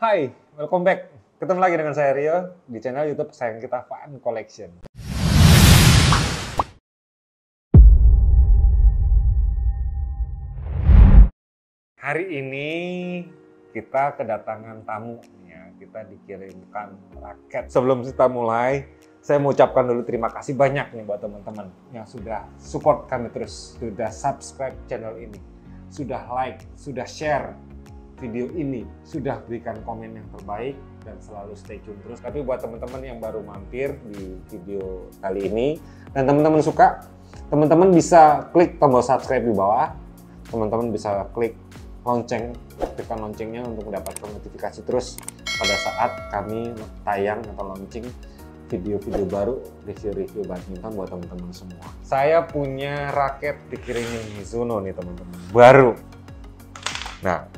Hai, welcome back. Ketemu lagi dengan saya Rio di channel YouTube kesayangan kita Fun Collection. Hari ini kita kedatangan tamu ya. Kita dikirimkan raket. Sebelum kita mulai, saya mau ucapkan dulu terima kasih banyak nih buat teman-teman yang sudah support kami terus, sudah subscribe channel ini, sudah like, sudah share video ini, sudah berikan komen yang terbaik dan selalu stay tune terus. Tapi buat teman-teman yang baru mampir di video kali ini dan teman-teman suka, teman-teman bisa klik tombol subscribe di bawah. Teman-teman bisa klik lonceng, aktifkan loncengnya untuk mendapatkan notifikasi terus pada saat kami tayang atau launching video-video baru, review-review badminton buat teman-teman semua. Saya punya raket dikirimin Mizuno nih teman-teman, baru. Nah,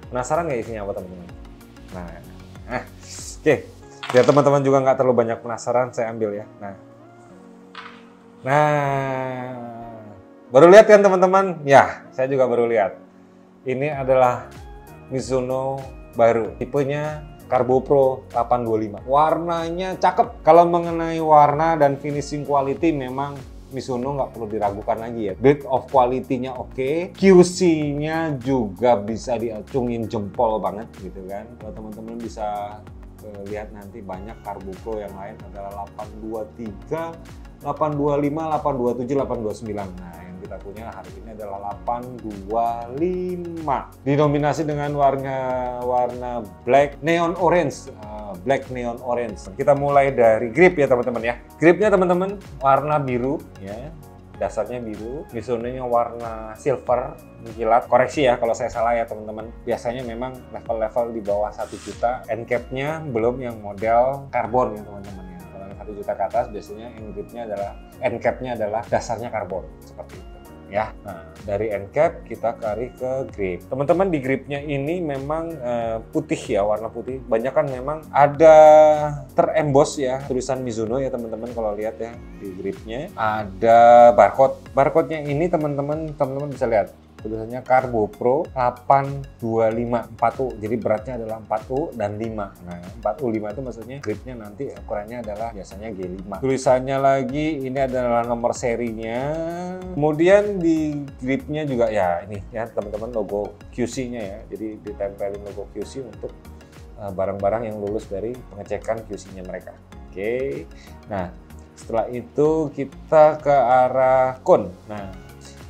penasaran nggak isinya apa teman-teman? Oke, biar teman-teman juga nggak terlalu banyak penasaran, saya ambil ya. Nah, baru lihat kan teman-teman? Ya, saya juga baru lihat. Ini adalah Mizuno baru, tipenya Carbo Pro 825. Warnanya cakep. Kalau mengenai warna dan finishing quality memang Mizuno nggak perlu diragukan lagi ya. Build of quality-nya oke, QC-nya juga bisa diacungin jempol banget gitu kan. Kalau teman-teman bisa lihat nanti banyak Carbo Pro yang lain adalah 823, 825, 827, 829. Nah, yang kita punya hari ini adalah 825. Dinominasi dengan warna black neon orange. Black neon orange. Kita mulai dari grip ya teman-teman ya. Gripnya teman-teman warna biru ya. Dasarnya biru, Mizuno-nya warna silver mengkilat. Koreksi ya kalau saya salah ya teman-teman. Biasanya memang level-level di bawah 1 juta. End cap-nya belum yang model karbon ya teman-teman ya. Kalau 1 juta ke atas biasanya end grip-nya adalah end cap-nya adalah dasarnya karbon seperti itu. Ya, nah dari end cap kita kari ke grip. Teman-teman di gripnya ini memang putih ya, warna putih. Banyak kan memang ada terembos ya tulisan Mizuno ya teman-teman kalau lihat ya di gripnya. Ada barcode. Barcode-nya ini teman-teman bisa lihat. Tulisannya Carbo Pro 825 4U. Jadi beratnya adalah 4U dan 5. Nah, 4U 5 itu maksudnya gripnya nanti ukurannya adalah biasanya G5. Tulisannya lagi ini adalah nomor serinya. Kemudian di gripnya juga ya ini ya teman-teman logo QC-nya ya. Jadi ditempelin logo QC untuk barang-barang yang lulus dari pengecekan QC-nya mereka. Oke. Nah, setelah itu kita ke arah kon. Nah,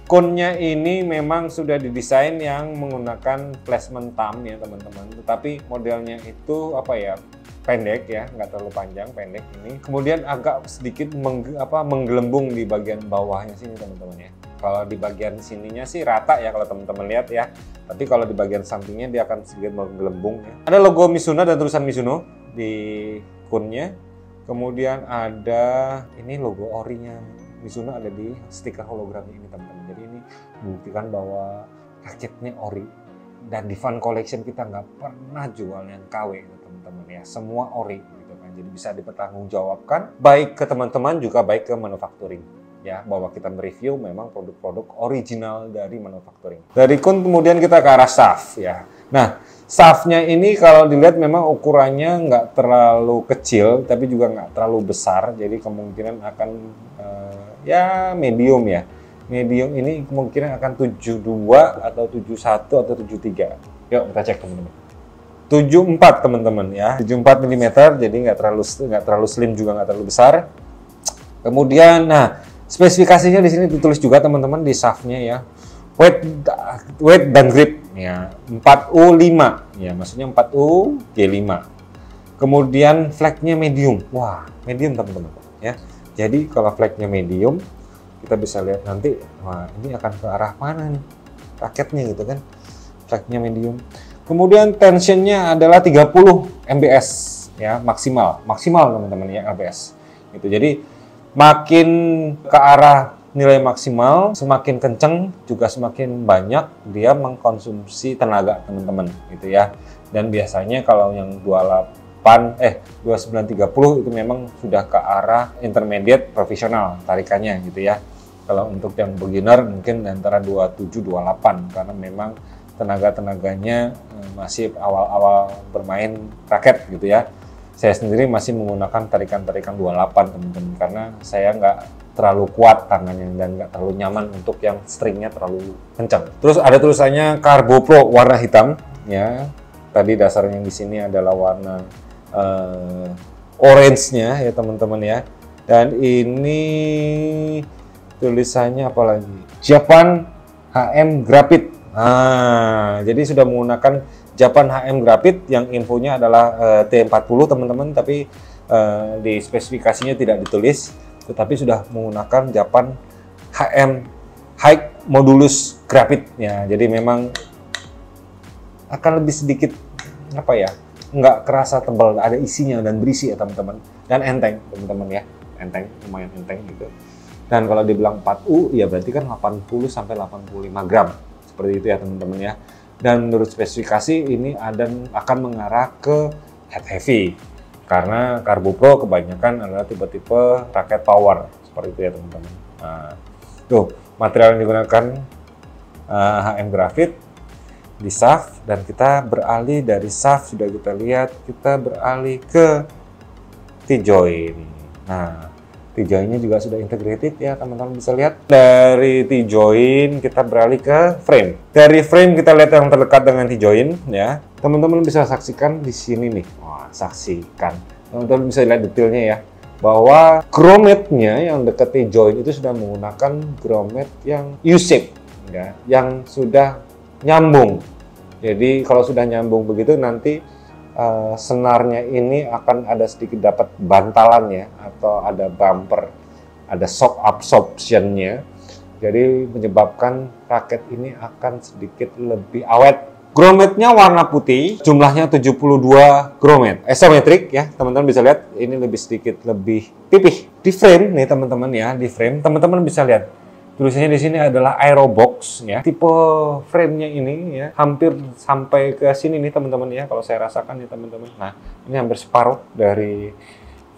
konnya ini memang sudah didesain yang menggunakan placement thumb ya teman-teman. Tetapi modelnya itu apa ya, pendek ya, nggak terlalu panjang, pendek ini. Kemudian agak sedikit menggelembung di bagian bawahnya sini teman-teman ya. Kalau di bagian sininya sih rata ya kalau teman-teman lihat ya. Tapi kalau di bagian sampingnya dia akan sedikit menggelembung ya. Ada logo Mizuno dan tulisan Mizuno di konnya. Kemudian ada ini logo orinya Mizuno ada di stiker hologramnya ini teman-teman. Jadi ini membuktikan bahwa raketnya ori. Dan di Fun Collection kita nggak pernah jual yang KW gitu teman-teman ya. Semua ori gitu kan. Jadi bisa dipertanggungjawabkan baik ke teman-teman juga baik ke manufacturing. Ya, bahwa kita mereview memang produk-produk original dari manufacturing. Dari kun kemudian kita ke arah shaft ya. Nah, shaftnya ini kalau dilihat memang ukurannya nggak terlalu kecil, tapi juga nggak terlalu besar. Jadi kemungkinan akan ya medium ya. Medium ini kemungkinan akan 72 atau 71 atau 73. Yuk kita cek teman-teman. 74 teman-teman ya. 74 mm jadi nggak terlalu slim juga nggak terlalu besar. Kemudian nah spesifikasinya di sini ditulis juga teman-teman di shaftnya ya. Weight dan grip ya 4U5 ya, maksudnya 4U G5. Kemudian flagnya medium. Wah, medium teman-teman ya. Jadi kalau flagnya medium kita bisa lihat nanti wah ini akan ke arah mana nih raketnya gitu kan. Flagnya medium. Kemudian tensionnya adalah 30 mbs ya, maksimal teman-teman ya ABS. Gitu. Jadi makin ke arah nilai maksimal, semakin kenceng juga semakin banyak dia mengkonsumsi tenaga teman-teman gitu ya. Dan biasanya kalau yang 2930 itu memang sudah ke arah intermediate profesional tarikannya gitu ya. Kalau untuk yang beginner mungkin antara 27-28 karena memang tenaga-tenaganya masih awal-awal bermain raket gitu ya. Saya sendiri masih menggunakan tarikan-tarikan 28 teman-teman, karena saya nggak terlalu kuat tangannya dan nggak terlalu nyaman untuk yang stringnya terlalu kencang. Terus ada tulisannya Carbo Pro warna hitam ya. Tadi dasarnya di sini adalah warna orange-nya ya teman-teman ya. Dan ini tulisannya apa lagi? Japan HM Graphite. Nah, jadi sudah menggunakan Japan HM Graphite yang infonya adalah T40 teman-teman, tapi di spesifikasinya tidak ditulis, tetapi sudah menggunakan Japan HM High Modulus Graphite ya. Jadi memang akan lebih sedikit apa ya, nggak kerasa tebal, ada isinya dan berisi ya teman-teman, dan enteng teman-teman ya, enteng, lumayan enteng gitu. Dan kalau dibilang 4U ya berarti kan 80 sampai 85 gram seperti itu ya teman-teman ya. Dan menurut spesifikasi ini akan mengarah ke head heavy, karena Carbo Pro kebanyakan adalah tipe-tipe raket power seperti itu ya teman-teman. Nah, tuh material yang digunakan HM Graphite di shaft, dan kita beralih dari shaft sudah kita lihat, kita beralih ke T-joint. Nah, T-jointnya juga sudah integrated ya teman-teman, bisa lihat. Dari T-joint kita beralih ke frame. Dari frame kita lihat yang terdekat dengan T-joint ya. Teman-teman bisa saksikan di sini nih. Wah, saksikan. Teman-teman bisa lihat detailnya ya, bahwa grommetnya yang dekat T-joint itu sudah menggunakan grommet yang U-shape ya, yang sudah nyambung. Jadi kalau sudah nyambung begitu nanti senarnya ini akan ada sedikit dapat bantalannya atau ada bumper, ada shock absorptionnya. Jadi menyebabkan raket ini akan sedikit lebih awet. Grommetnya warna putih, jumlahnya 72 grommet. Isometrik ya, teman-teman bisa lihat ini lebih sedikit lebih pipih. Di frame nih teman-teman ya, di frame teman-teman bisa lihat tulisannya di sini adalah Aerobox ya. Tipe frame-nya ini ya hampir sampai ke sini nih teman-teman ya, kalau saya rasakan ya teman-teman. Nah, ini hampir separuh dari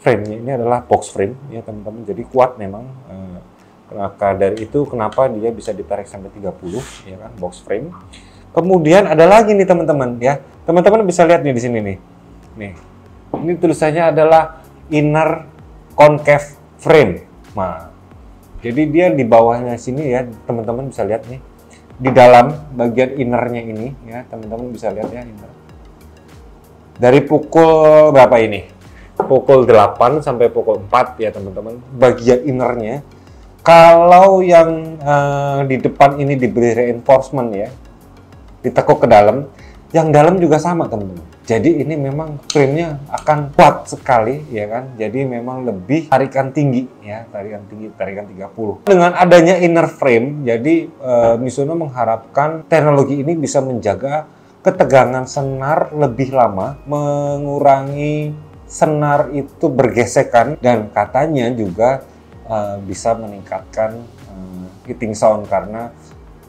frame-nya ini adalah box frame ya teman-teman. Jadi kuat memang. Maka dari itu kenapa dia bisa ditarik sampai 30 ya kan, box frame. Kemudian ada lagi nih teman-teman ya. Teman-teman bisa lihat nih di sini nih. Nih. Ini tulisannya adalah inner concave frame. Nah, jadi dia di bawahnya sini ya, teman-teman bisa lihat nih. Di dalam bagian innernya ini ya, teman-teman bisa lihat ya, inner. Dari pukul berapa ini? Pukul 8 sampai pukul 4 ya teman-teman, bagian innernya. Kalau yang di depan ini diberi reinforcement ya, ditekuk ke dalam, yang dalam juga sama teman-teman. Jadi ini memang frame-nya akan kuat sekali ya kan. Jadi memang lebih tarikan tinggi ya, tarikan tinggi, tarikan 30. Dengan adanya inner frame, jadi Mizuno mengharapkan teknologi ini bisa menjaga ketegangan senar lebih lama, mengurangi senar itu bergesekan, dan katanya juga bisa meningkatkan hitting sound karena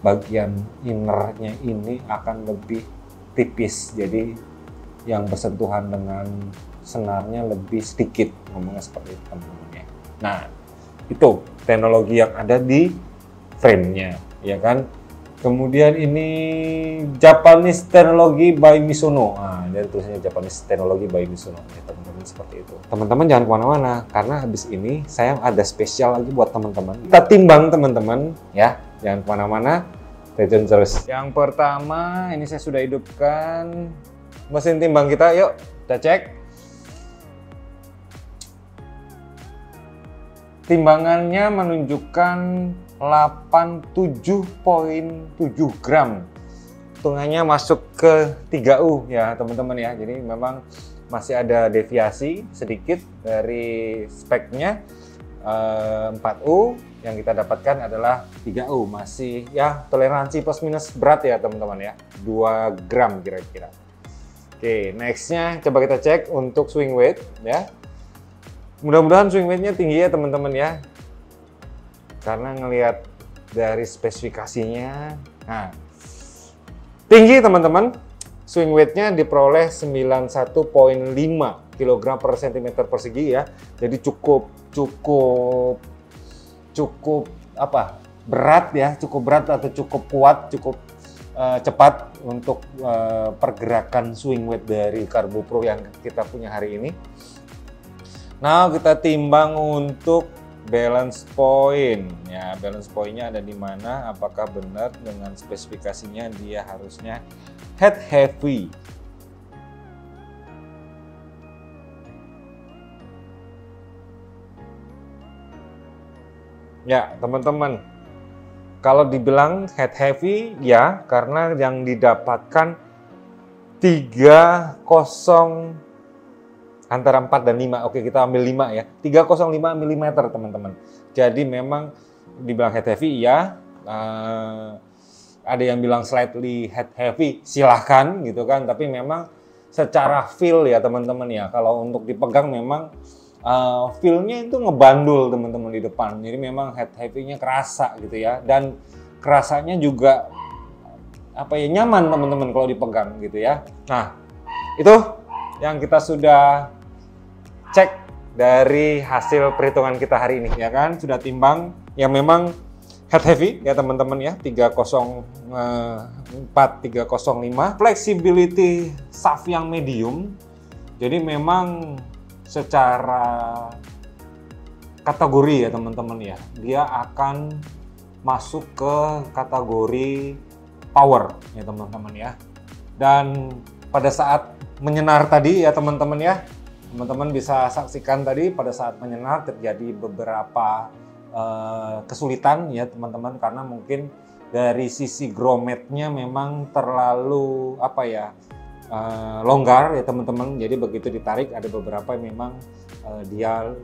bagian innernya ini akan lebih tipis, jadi yang bersentuhan dengan senarnya lebih sedikit, ngomongnya seperti itu teman-teman ya. Nah, itu teknologi yang ada di frame-nya ya kan. Kemudian ini Japanese Technology by Mizuno. Nah, dari tulisannya Japanese Technology by Mizuno ya teman-teman, seperti itu. Teman-teman jangan kemana-mana, karena habis ini saya ada spesial lagi buat teman-teman. Kita timbang teman-teman ya, jangan kemana-mana, stay tune terus. Yang pertama ini saya sudah hidupkan mesin timbang kita, yuk kita cek. Timbangannya menunjukkan 87,7 gram. Hitungannya masuk ke 3U ya teman-teman ya. Jadi memang masih ada deviasi sedikit dari speknya. 4U yang kita dapatkan adalah 3U, masih ya toleransi plus minus berat ya teman-teman ya, 2 gram kira-kira. Oke, nextnya coba kita cek untuk swing weight ya. Mudah-mudahan swing weightnya tinggi ya teman-teman ya, karena ngelihat dari spesifikasinya. Nah, tinggi teman-teman, swing weightnya diperoleh 91,5 kg per cm persegi ya. Jadi cukup apa, berat ya, cukup berat atau cukup kuat, cukup cepat untuk pergerakan swing weight dari Karbo Pro yang kita punya hari ini. Nah, kita timbang untuk balance point. Ya, balance point-nya ada di mana? Apakah benar dengan spesifikasinya dia harusnya head heavy? Ya, teman-teman, kalau dibilang head heavy, ya, karena yang didapatkan 30 antara 4 dan 5. Oke, kita ambil 5 ya. 305 mm, teman-teman. Jadi memang dibilang head heavy, ya. Ada yang bilang slightly head heavy, silahkan gitu kan. Tapi memang secara feel ya teman-teman ya, kalau untuk dipegang memang feel-nya itu ngebandul teman-teman di depan. Jadi memang head heavy-nya kerasa gitu ya. Dan kerasanya juga apa ya, nyaman teman-teman kalau dipegang gitu ya. Nah, itu yang kita sudah cek dari hasil perhitungan kita hari ini ya kan. Sudah timbang yang memang head heavy ya teman-teman ya, 304 305. Flexibility shaft yang medium. Jadi memang secara kategori ya teman-teman ya, dia akan masuk ke kategori power ya teman-teman ya. Dan pada saat menyenar tadi ya teman-teman ya, teman-teman bisa saksikan tadi pada saat menyenar terjadi beberapa kesulitan ya teman-teman, karena mungkin dari sisi grommetnya memang terlalu apa ya, longgar ya teman-teman. Jadi begitu ditarik ada beberapa yang memang dia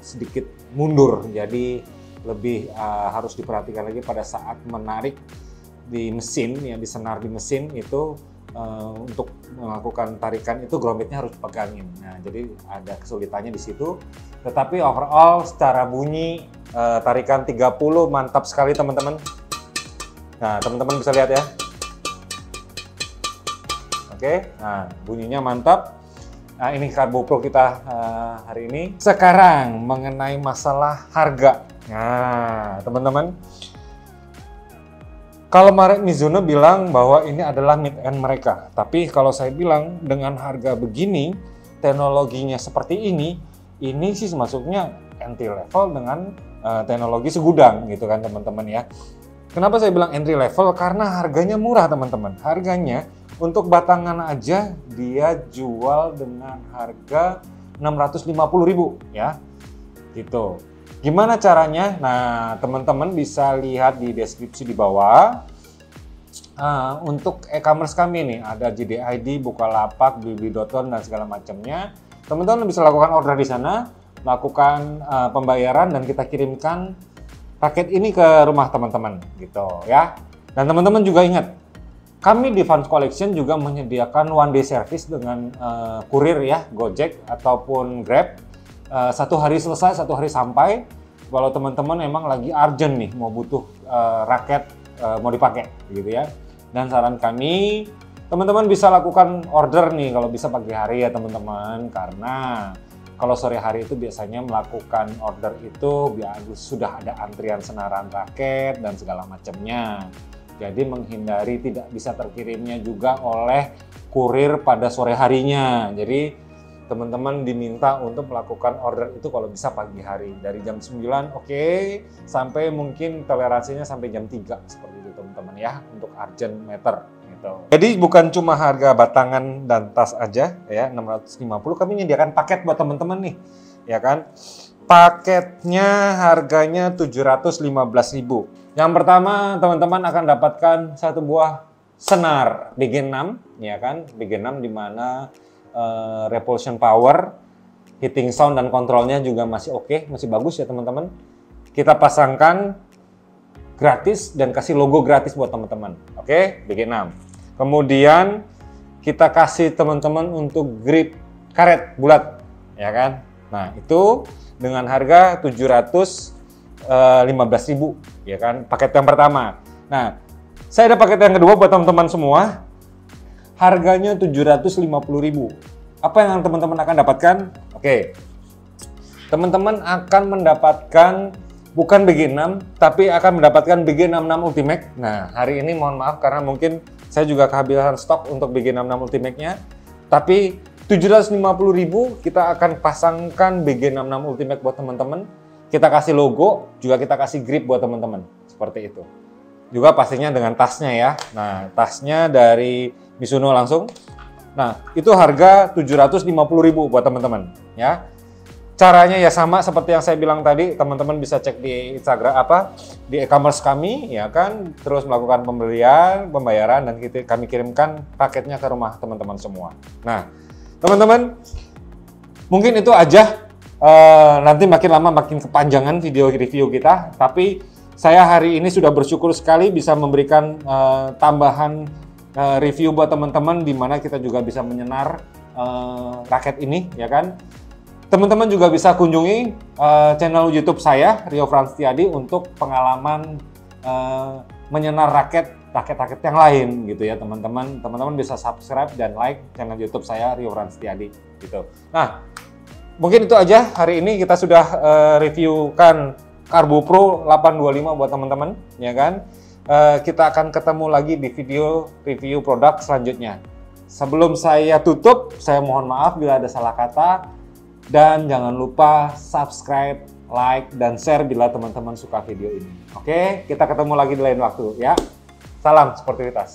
sedikit mundur. Jadi lebih harus diperhatikan lagi pada saat menarik di mesin ya, di senar di mesin itu untuk melakukan tarikan itu grometnya harus dipegangin. Nah, jadi ada kesulitannya di situ. Tetapi overall secara bunyi tarikan 30 mantap sekali teman-teman. Nah, teman-teman bisa lihat ya. Oke, nah bunyinya mantap. Nah, ini Karbo Pro kita hari ini. Sekarang mengenai masalah harga. Nah, teman-teman, kalau kemarin Mizuno bilang bahwa ini adalah mid-end mereka. Tapi kalau saya bilang dengan harga begini, teknologinya seperti ini sih masuknya entry level dengan teknologi segudang gitu kan teman-teman ya. Kenapa saya bilang entry level? Karena harganya murah teman-teman. Harganya untuk batangan aja dia jual dengan harga 650.000 ya. Gitu. Gimana caranya? Nah, teman-teman bisa lihat di deskripsi di bawah. Untuk e-commerce kami nih, ada JDID, Bukalapak, Blibli.com dan segala macamnya. Teman-teman bisa lakukan order di sana, lakukan pembayaran dan kita kirimkan paket ini ke rumah teman-teman gitu ya. Dan teman-teman juga ingat, kami di Vans Collection juga menyediakan one day service dengan kurir ya, Gojek ataupun Grab. 1 hari selesai, 1 hari sampai. Kalau teman-teman memang lagi urgent nih, mau butuh raket mau dipakai gitu ya. Dan saran kami, teman-teman bisa lakukan order nih kalau bisa pagi hari ya teman-teman. Karena kalau sore hari itu biasanya melakukan order itu sudah ada antrian senaran raket dan segala macamnya. Jadi menghindari tidak bisa terkirimnya juga oleh kurir pada sore harinya. Jadi teman-teman diminta untuk melakukan order itu kalau bisa pagi hari. Dari jam 9 oke, sampai mungkin toleransinya sampai jam 3 seperti itu teman-teman ya, untuk urgent matter gitu. Jadi bukan cuma harga batangan dan tas aja ya, 650, kami menyediakan paket buat teman-teman nih. Ya kan? Paketnya harganya 715.000. Yang pertama, teman-teman akan dapatkan satu buah senar BG6, ya kan? BG6 di mana repulsion power, heating sound dan kontrolnya juga masih oke, masih bagus ya teman-teman. Kita pasangkan gratis dan kasih logo gratis buat teman-teman. Oke, BG6. Kemudian kita kasih teman-teman untuk grip karet bulat, ya kan? Nah, itu dengan harga 715.000 ya kan, paket yang pertama. Nah, saya ada paket yang kedua buat teman-teman semua. Harganya 750.000. Apa yang teman-teman akan dapatkan? Oke. Teman-teman akan mendapatkan bukan BG6, tapi akan mendapatkan BG66 Ultimate. Nah, hari ini mohon maaf karena mungkin saya juga kehabisan stok untuk BG66 Ultimate-nya. Tapi 750.000 kita akan pasangkan BG66 Ultimate buat teman-teman. Kita kasih logo, juga kita kasih grip buat teman-teman. Seperti itu. Juga pastinya dengan tasnya ya. Nah, tasnya dari Mizuno langsung. Nah, itu harga 750.000 buat teman-teman ya. Caranya ya sama seperti yang saya bilang tadi, teman-teman bisa cek di Instagram di e-commerce kami ya kan, terus melakukan pembayaran dan kami kirimkan paketnya ke rumah teman-teman semua. Nah, teman-teman, mungkin itu aja. Nanti makin lama makin kepanjangan video review kita, tapi saya hari ini sudah bersyukur sekali bisa memberikan tambahan review buat teman-teman di mana kita juga bisa menyenar raket ini ya kan. Teman-teman juga bisa kunjungi channel YouTube saya, Rio Franstiadi, untuk pengalaman menyenar raket yang lain gitu ya teman-teman. Teman-teman bisa subscribe dan like channel YouTube saya, Rio Franstiadi gitu. Nah, mungkin itu aja hari ini kita sudah reviewkan Karbo Pro 825 buat teman-teman, ya kan? Kita akan ketemu lagi di video review produk selanjutnya. Sebelum saya tutup, saya mohon maaf bila ada salah kata. Dan jangan lupa subscribe, like, dan share bila teman-teman suka video ini. Oke, kita ketemu lagi di lain waktu ya. Salam sportivitas.